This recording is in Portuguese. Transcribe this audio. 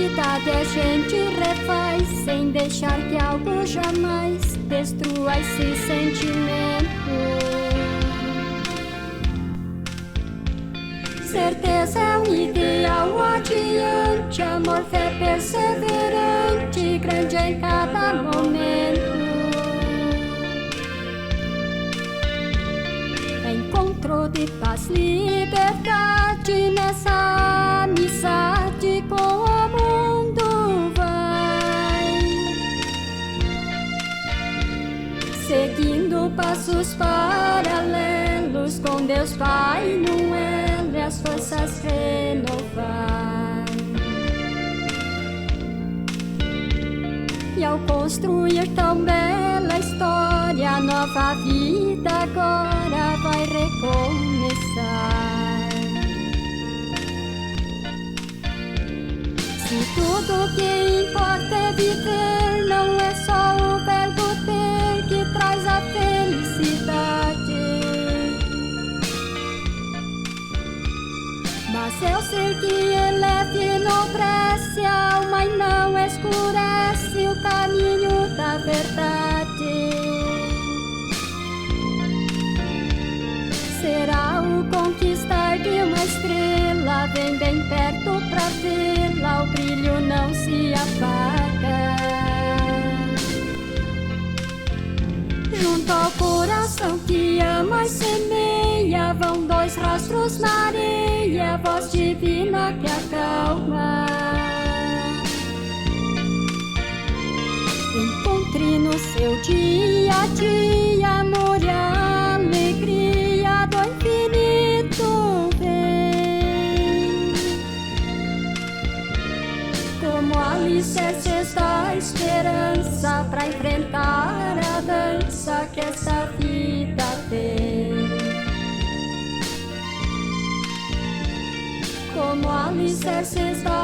felicidade a gente refaz, sem deixar que algo jamais destrua esse sentimento. Certeza é um ideal adiante, amor, fé perseverante, grande em cada momento. Encontro de paz, liberdade nessa amizade com o mundo vai, seguindo passos paralelos com Deus Pai no elo e as forças renovar. E ao construir tão bela história, nova vida agora vai recomeçar. Se tudo que importa é viver, não é só o verbo ter que traz a felicidade, mas é o ser que eleva e enobrece a alma e não escurece o caminho da verdade. Será o conquistar de uma estrela, vem bem perto pra vê-la, o brilho não se apaga. Junto ao coração que ama e semeia, vão dois rastros na areia, voz divina que acalma. Encontre no seu dia a dia amor e alegria do infinito vem, como alicerces da esperança pra enfrentar a dança que essa vida tem, como alicerces da